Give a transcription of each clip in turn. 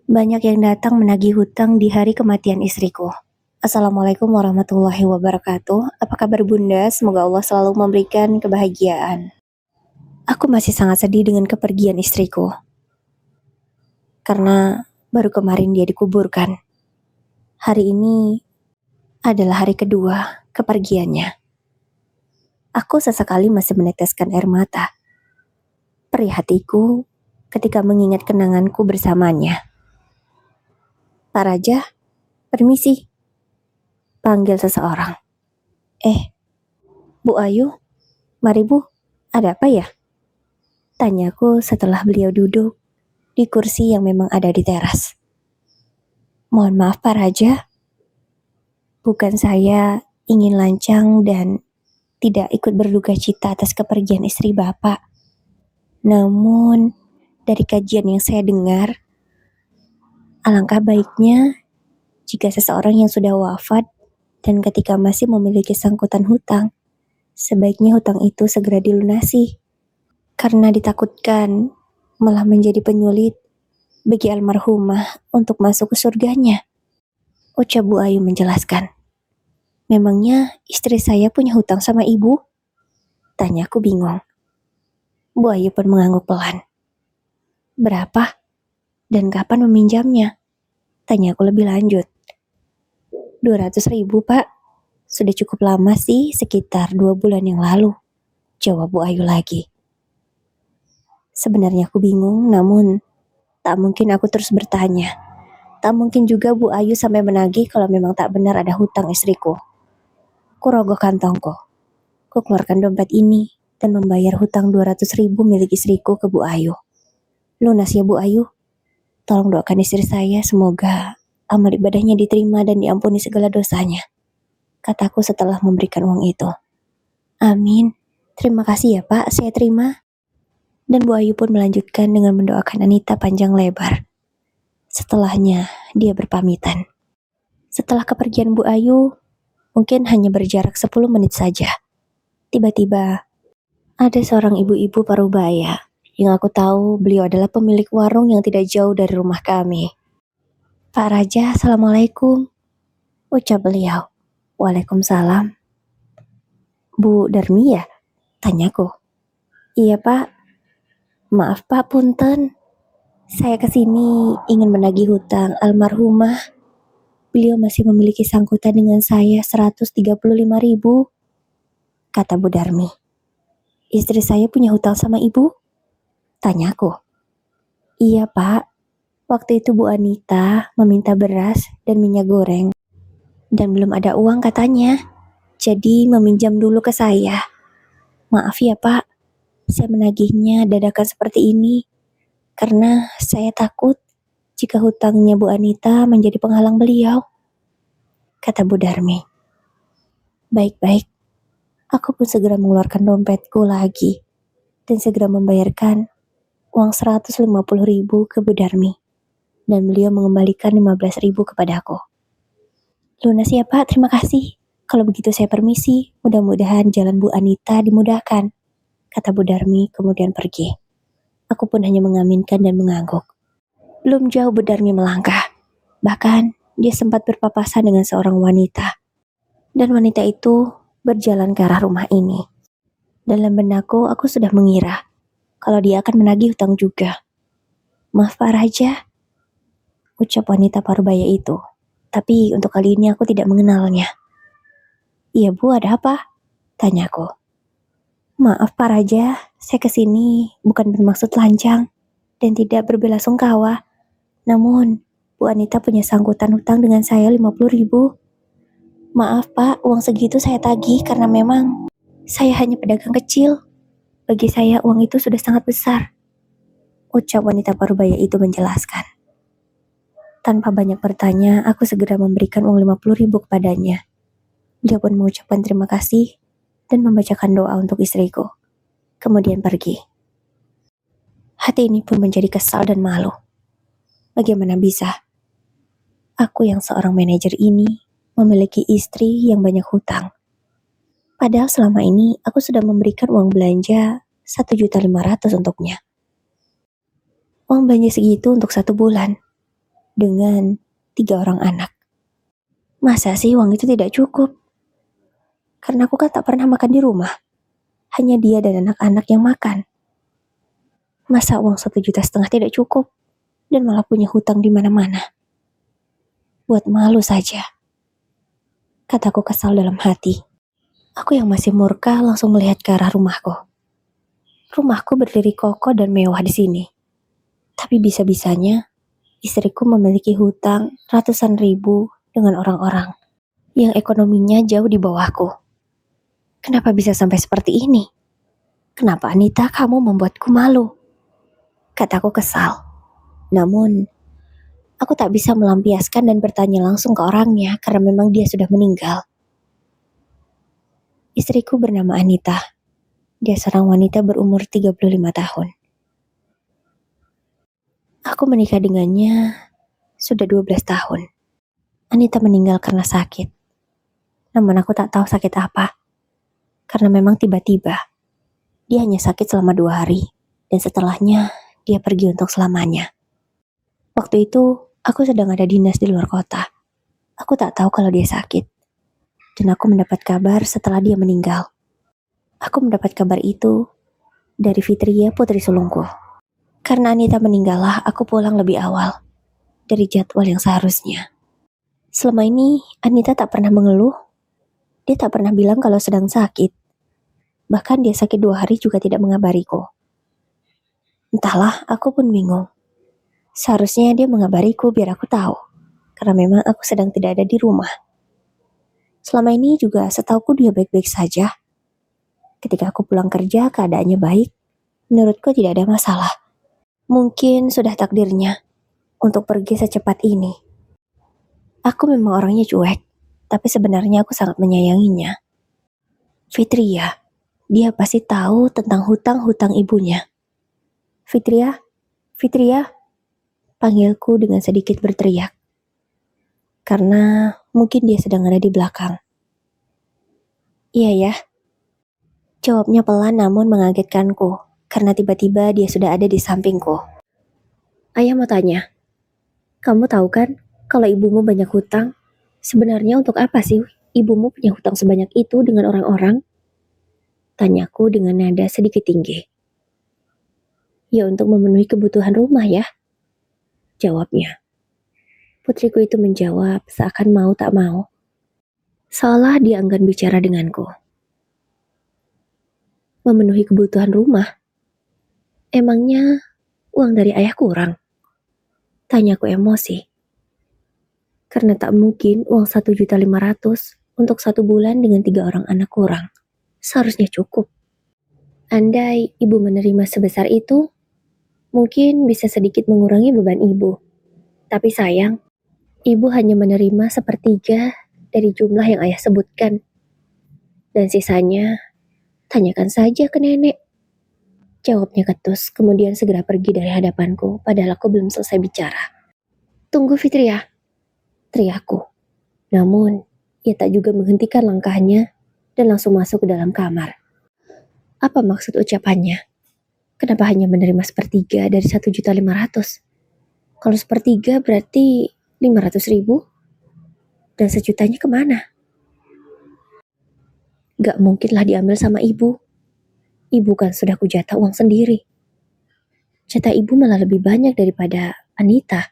Banyak yang datang menagih hutang di hari kematian istriku. Assalamualaikum warahmatullahi wabarakatuh. Apa kabar Bunda? Semoga Allah selalu memberikan kebahagiaan. Aku masih sangat sedih dengan kepergian istriku. Karena baru kemarin dia dikuburkan. Hari ini adalah hari kedua kepergiannya. Aku sesekali masih meneteskan air mata. Perih hatiku ketika mengingat kenanganku bersamanya. Pak Raja, permisi. Panggil seseorang. Bu Ayu, mari Bu, ada apa ya? Tanyaku setelah beliau duduk di kursi yang memang ada di teras. Mohon maaf Pak Raja, bukan saya ingin lancang dan tidak ikut berduka cita atas kepergian istri Bapak. Namun, dari kajian yang saya dengar, alangkah baiknya jika seseorang yang sudah wafat dan ketika masih memiliki sangkutan hutang, sebaiknya hutang itu segera dilunasi. Karena ditakutkan malah menjadi penyulit bagi almarhumah untuk masuk ke surganya. Ucap Bu Ayu menjelaskan. Memangnya istri saya punya hutang sama ibu? Tanyaku bingung. Bu Ayu pun mengangguk pelan. Berapa? Dan kapan meminjamnya? Tanyaku lebih lanjut. 200.000 Pak. Sudah cukup lama sih, sekitar 2 bulan yang lalu. Jawab Bu Ayu lagi. Sebenarnya aku bingung, namun tak mungkin aku terus bertanya. Tak mungkin juga Bu Ayu sampai menagih kalau memang tak benar ada hutang istriku. Kurogoh kantongku. Ku keluarkan dompet ini dan membayar hutang 200.000 milik istriku ke Bu Ayu. Lunas ya Bu Ayu. Tolong doakan istri saya semoga amal ibadahnya diterima dan diampuni segala dosanya. Kataku setelah memberikan uang itu. Amin. Terima kasih ya Pak, saya terima. Dan Bu Ayu pun melanjutkan dengan mendoakan Anita panjang lebar. Setelahnya, dia berpamitan. Setelah kepergian Bu Ayu, mungkin hanya berjarak 10 menit saja. Tiba-tiba, ada seorang ibu-ibu parubaya yang aku tahu beliau adalah pemilik warung yang tidak jauh dari rumah kami. Pak Raja, Assalamualaikum. Ucap beliau. Waalaikumsalam. Bu Darmi ya? Tanyaku. Iya Pak. Maaf Pak, punten. Saya kesini ingin menagih hutang almarhumah. Beliau masih memiliki sangkutan dengan saya 135.000. Kata Bu Darmi. Istri saya punya hutang sama ibu? Tanyaku. Iya Pak. Waktu itu Bu Anita meminta beras dan minyak goreng. Dan belum ada uang katanya. Jadi meminjam dulu ke saya. Maaf ya Pak. Saya menagihnya dadakan seperti ini. Karena saya takut jika hutangnya Bu Anita menjadi penghalang beliau. Kata Bu Darmi. Baik-baik. Aku pun segera mengeluarkan dompetku lagi. Dan segera membayarkan uang 150.000 ke Bu Darmi. Dan beliau mengembalikan 15.000 kepadaku. Lunas ya Pak, terima kasih. Kalau begitu saya permisi. Mudah-mudahan jalan Bu Anita dimudahkan. Kata Bu Darmi kemudian pergi. Aku pun hanya mengaminkan dan mengangguk. Belum jauh Bu Darmi melangkah. Bahkan dia sempat berpapasan dengan seorang wanita. Dan wanita itu berjalan ke arah rumah ini. Dalam benakku aku sudah mengira kalau dia akan menagih hutang juga. Maaf Pak Raja, ucap wanita parubaya itu. Tapi untuk kali ini aku tidak mengenalnya. Iya Bu, ada apa? Tanyaku. Maaf Pak Raja, saya kesini bukan bermaksud lancang dan tidak berbelasungkawa. Namun, Bu Anita punya sangkutan hutang dengan saya 50.000. Maaf Pak, uang segitu saya tagih karena memang saya hanya pedagang kecil. Bagi saya uang itu sudah sangat besar. Ucap wanita parubaya itu menjelaskan. Tanpa banyak bertanya, aku segera memberikan uang 50.000 kepadanya. Dia pun mengucapkan terima kasih dan membacakan doa untuk istriku. Kemudian pergi. Hati ini pun menjadi kesal dan malu. Bagaimana bisa? Aku yang seorang manajer ini memiliki istri yang banyak hutang. Padahal selama ini aku sudah memberikan uang belanja 1.500.000 untuknya. Uang belanja segitu untuk 1 bulan. dengan 3 orang anak. Masa sih uang itu tidak cukup? Karena aku kan tak pernah makan di rumah. Hanya dia dan anak-anak yang makan. Masa uang 1,5 juta tidak cukup? Dan malah punya hutang di mana-mana. Buat malu saja. Kataku kesal dalam hati. Aku yang masih murka langsung melihat ke arah rumahku. Rumahku berdiri kokoh dan mewah di sini. Tapi bisa-bisanya istriku memiliki hutang ratusan ribu dengan orang-orang yang ekonominya jauh di bawahku. Kenapa bisa sampai seperti ini? Kenapa Anita kamu membuatku malu? Kataku kesal. Namun, aku tak bisa melampiaskan dan bertanya langsung ke orangnya karena memang dia sudah meninggal. Istriku bernama Anita. Dia seorang wanita berumur 35 tahun. Aku menikah dengannya sudah 12 tahun. Anita meninggal karena sakit. Namun aku tak tahu sakit apa. Karena memang tiba-tiba. Dia hanya sakit selama 2 hari. Dan setelahnya, dia pergi untuk selamanya. Waktu itu, aku sedang ada dinas di luar kota. Aku tak tahu kalau dia sakit. Dan aku mendapat kabar setelah dia meninggal. Aku mendapat kabar itu dari Fitria, putri sulungku. Karena Anita meninggallah, aku pulang lebih awal dari jadwal yang seharusnya. Selama ini, Anita tak pernah mengeluh. Dia tak pernah bilang kalau sedang sakit. Bahkan dia sakit 2 hari juga tidak mengabariku. Entahlah, aku pun bingung. Seharusnya dia mengabariku biar aku tahu. Karena memang aku sedang tidak ada di rumah. Selama ini juga setauku dia baik-baik saja. Ketika aku pulang kerja, keadaannya baik. Menurutku tidak ada masalah. Mungkin sudah takdirnya untuk pergi secepat ini. Aku memang orangnya cuek, tapi sebenarnya aku sangat menyayanginya. Fitria, dia pasti tahu tentang hutang-hutang ibunya. Fitria, Fitria, panggilku dengan sedikit berteriak. Karena mungkin dia sedang ada di belakang. Iya ya, jawabnya pelan namun mengagetkanku, karena tiba-tiba dia sudah ada di sampingku. Ayah mau tanya, kamu tahu kan kalau ibumu banyak hutang? Sebenarnya untuk apa sih ibumu punya hutang sebanyak itu dengan orang-orang? Tanyaku dengan nada sedikit tinggi. Ya untuk memenuhi kebutuhan rumah ya, jawabnya. Putriku itu menjawab seakan mau tak mau. Seolah dia enggan bicara denganku. Memenuhi kebutuhan rumah? Emangnya uang dari ayah kurang? Tanyaku emosi. Karena tak mungkin uang 1,5 juta untuk 1 bulan dengan 3 orang anak kurang. Seharusnya cukup. Andai ibu menerima sebesar itu, mungkin bisa sedikit mengurangi beban ibu. Tapi sayang, ibu hanya menerima 1/3 dari jumlah yang ayah sebutkan. Dan sisanya, tanyakan saja ke nenek. Jawabnya ketus, kemudian segera pergi dari hadapanku, padahal aku belum selesai bicara. Tunggu Fitria, teriakku. Namun, ia tak juga menghentikan langkahnya dan langsung masuk ke dalam kamar. Apa maksud ucapannya? Kenapa hanya menerima 1/3 dari 1,5 juta? Kalau 1/3 berarti 500 ribu? Dan sejutanya kemana? Gak mungkinlah diambil sama ibu. Ibu kan sudah kujatah uang sendiri. Jatah ibu malah lebih banyak daripada Anita.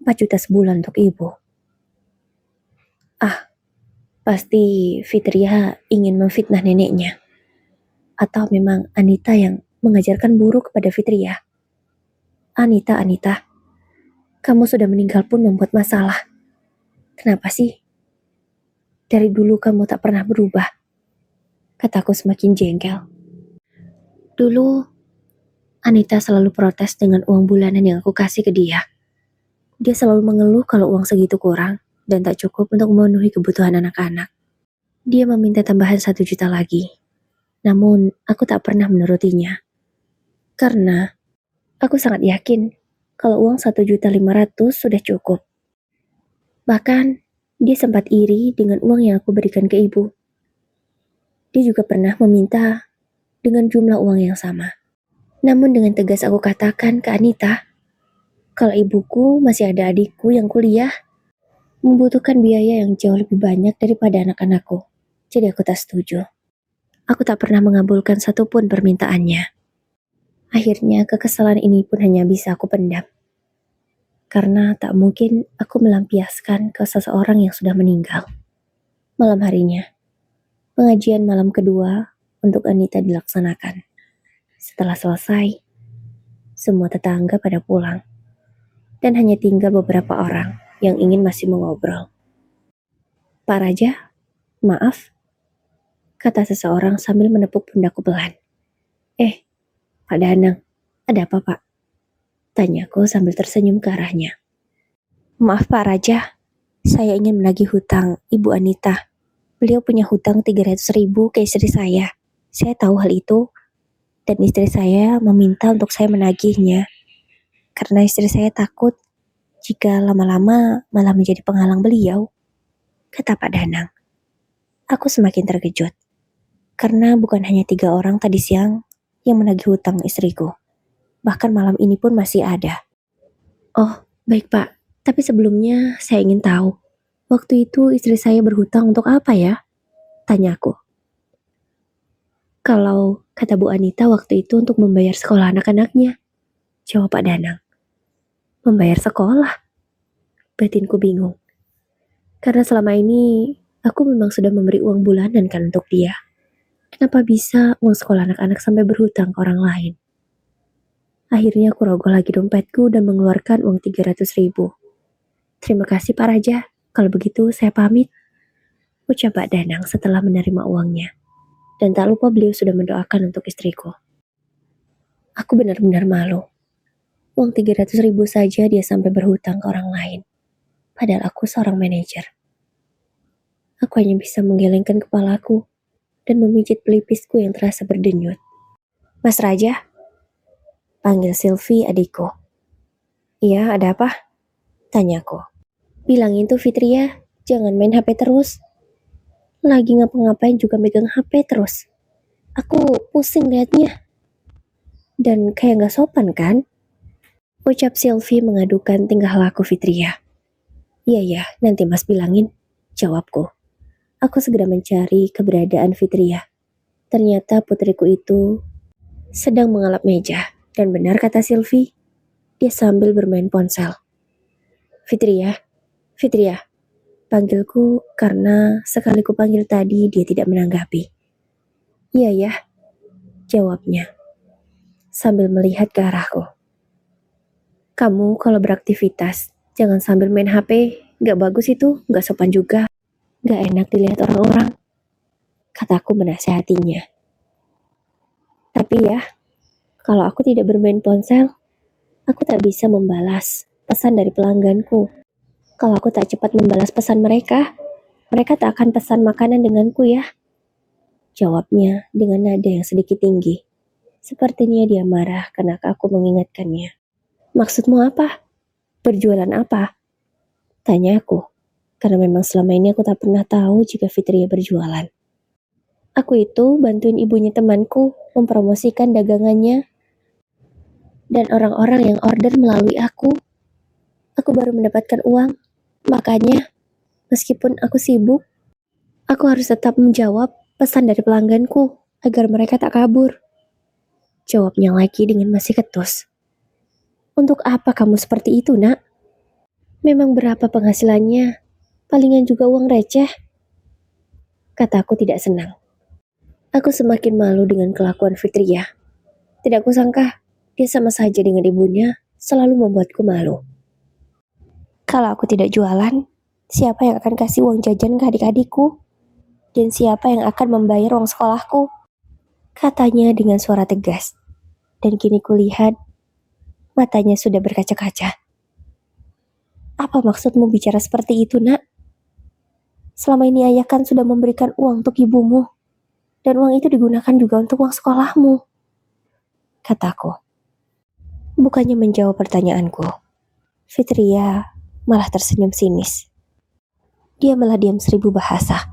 4 juta sebulan untuk ibu. Pasti Fitria ingin memfitnah neneknya. Atau memang Anita yang mengajarkan buruk kepada Fitria. Anita, kamu sudah meninggal pun membuat masalah. Kenapa sih? Dari dulu kamu tak pernah berubah. Kataku semakin jengkel. Dulu, Anita selalu protes dengan uang bulanan yang aku kasih ke dia. Dia selalu mengeluh kalau uang segitu kurang dan tak cukup untuk memenuhi kebutuhan anak-anak. Dia meminta tambahan 1 juta lagi. Namun, aku tak pernah menurutinya. Karena aku sangat yakin kalau uang 1,5 juta sudah cukup. Bahkan, dia sempat iri dengan uang yang aku berikan ke ibu. Dia juga pernah meminta dengan jumlah uang yang sama. Namun dengan tegas aku katakan ke Anita, Kalau ibuku masih ada adikku yang kuliah, membutuhkan biaya yang jauh lebih banyak daripada anak-anakku. Jadi aku tak setuju. Aku tak pernah mengabulkan satupun permintaannya. Akhirnya kekesalan ini pun hanya bisa aku pendam. Karena tak mungkin aku melampiaskan ke seseorang yang sudah meninggal. Malam harinya, pengajian malam kedua untuk Anita dilaksanakan. Setelah selesai, semua tetangga pada pulang. Dan hanya tinggal beberapa orang yang ingin masih mengobrol. Pak Raja, maaf, kata seseorang sambil menepuk pundakku pelan. Pak Danang, ada apa Pak? Tanyaku sambil tersenyum ke arahnya. Maaf Pak Raja, saya ingin menagih hutang Ibu Anita. Beliau punya hutang 300.000 ke istri saya. Saya tahu hal itu, dan istri saya meminta untuk saya menagihnya. Karena istri saya takut jika lama-lama malah menjadi penghalang beliau, kata Pak Danang. Aku semakin terkejut, karena bukan hanya 3 orang tadi siang yang menagih hutang istriku. Bahkan malam ini pun masih ada. Oh, baik Pak. Tapi sebelumnya saya ingin tahu, waktu itu istri saya berhutang untuk apa ya? Tanyaku. Kalau kata Bu Anita waktu itu untuk membayar sekolah anak-anaknya, jawab Pak Danang. Membayar sekolah? Batinku bingung. Karena selama ini aku memang sudah memberi uang bulanan kan untuk dia. Kenapa bisa uang sekolah anak-anak sampai berhutang ke orang lain? Akhirnya aku rogoh lagi dompetku dan mengeluarkan uang 300.000. Terima kasih Pak Raja, kalau begitu saya pamit, ucap Pak Danang setelah menerima uangnya. Dan tak lupa beliau sudah mendoakan untuk istriku. Aku benar-benar malu. Uang 300.000 saja dia sampai berhutang ke orang lain. Padahal aku seorang manajer. Aku hanya bisa menggelengkan kepalaku dan memijit pelipisku yang terasa berdenyut. Mas Raja, panggil Sylvie adikku. Iya, ada apa? Tanyaku. Bilangin tuh Fitria, jangan main HP terus. Lagi ngapa-ngapain juga megang HP terus. Aku pusing liatnya. Dan kayak gak sopan kan? Ucap Sylvie mengadukan tingkah laku Fitria. Iya ya, nanti mas bilangin, jawabku. Aku segera mencari keberadaan Fitria. Ternyata putriku itu sedang mengalap meja. Dan benar kata Sylvie, dia sambil bermain ponsel. Fitria, panggilku karena sekali ku panggil tadi dia tidak menanggapi. Iya ya, jawabnya, sambil melihat ke arahku. Kamu kalau beraktivitas, jangan sambil main HP, gak bagus itu, gak sopan juga. Gak enak dilihat orang-orang, kataku menasehatinya. Tapi ya, kalau aku tidak bermain ponsel, aku tak bisa membalas pesan dari pelangganku. Kalau aku tak cepat membalas pesan mereka, mereka tak akan pesan makanan denganku ya. Jawabnya dengan nada yang sedikit tinggi. Sepertinya dia marah karena aku mengingatkannya. Maksudmu apa? Berjualan apa? Tanya aku, karena memang selama ini aku tak pernah tahu jika Fitria berjualan. Aku itu bantuin ibunya temanku mempromosikan dagangannya dan orang-orang yang order melalui aku baru mendapatkan uang. Makanya, meskipun aku sibuk, aku harus tetap menjawab pesan dari pelangganku agar mereka tak kabur. Jawabnya lagi dengan masih ketus. Untuk apa kamu seperti itu, nak? Memang berapa penghasilannya? Palingan juga uang receh. Kataku tidak senang. Aku semakin malu dengan kelakuan Fitria. Tidak kusangka, dia sama saja dengan ibunya, selalu membuatku malu. Kalau aku tidak jualan, siapa yang akan kasih uang jajan ke adik-adikku? Dan siapa yang akan membayar uang sekolahku? Katanya dengan suara tegas. Dan kini kulihat, matanya sudah berkaca-kaca. Apa maksudmu bicara seperti itu, nak? Selama ini ayah kan sudah memberikan uang untuk ibumu. Dan uang itu digunakan juga untuk uang sekolahmu, kataku. Bukannya menjawab pertanyaanku, Fitria malah tersenyum sinis. Dia malah diam 1000 bahasa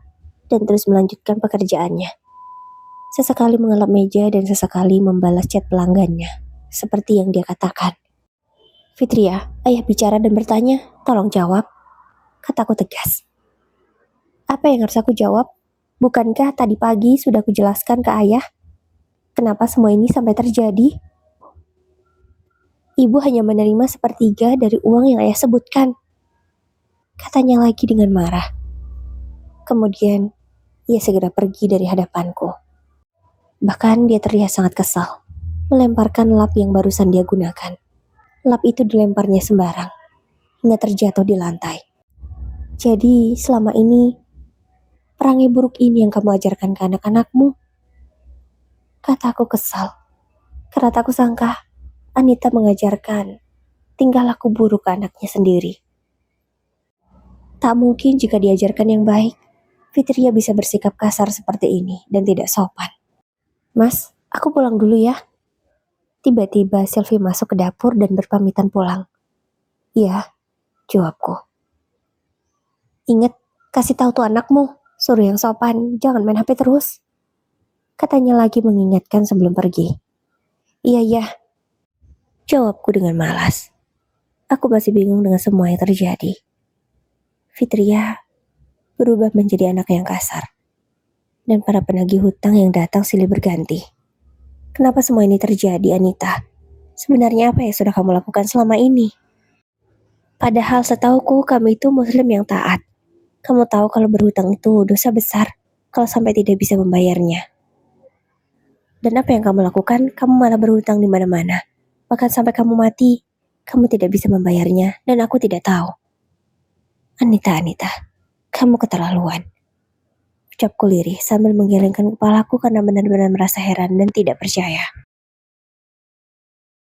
dan terus melanjutkan pekerjaannya. Sesekali mengelap meja dan sesekali membalas chat pelanggannya, seperti yang dia katakan. Fitria, ayah bicara dan bertanya, tolong jawab. Kataku tegas. Apa yang harus aku jawab? Bukankah tadi pagi sudah kujelaskan ke ayah? Kenapa semua ini sampai terjadi? Ibu hanya menerima sepertiga dari uang yang ayah sebutkan. Katanya lagi dengan marah. Kemudian, ia segera pergi dari hadapanku. Bahkan dia terlihat sangat kesal, melemparkan lap yang barusan dia gunakan. Lap itu dilemparnya sembarang, hingga terjatuh di lantai. Jadi, selama ini, perangai buruk ini yang kamu ajarkan ke anak-anakmu? Kataku kesal, karena tak kusangka Anita mengajarkan tingkah laku buruk ke anaknya sendiri. Tak mungkin jika diajarkan yang baik, Fitria bisa bersikap kasar seperti ini dan tidak sopan. Mas, aku pulang dulu ya. Tiba-tiba Sylvie masuk ke dapur dan berpamitan pulang. Iya, jawabku. Ingat, kasih tahu tuh anakmu, suruh yang sopan, jangan main HP terus. Katanya lagi mengingatkan sebelum pergi. Iya, jawabku dengan malas. Aku masih bingung dengan semua yang terjadi. Fitria berubah menjadi anak yang kasar. Dan para penagih hutang yang datang silih berganti. Kenapa semua ini terjadi, Anita? Sebenarnya apa yang sudah kamu lakukan selama ini? Padahal setauku kamu itu muslim yang taat. Kamu tahu kalau berhutang itu dosa besar kalau sampai tidak bisa membayarnya. Dan apa yang kamu lakukan? Kamu malah berhutang di mana-mana. Bahkan sampai kamu mati, kamu tidak bisa membayarnya dan aku tidak tahu. Anita, kamu keterlaluan. Ucapku lirih sambil menggelengkan kepalaku karena benar-benar merasa heran dan tidak percaya.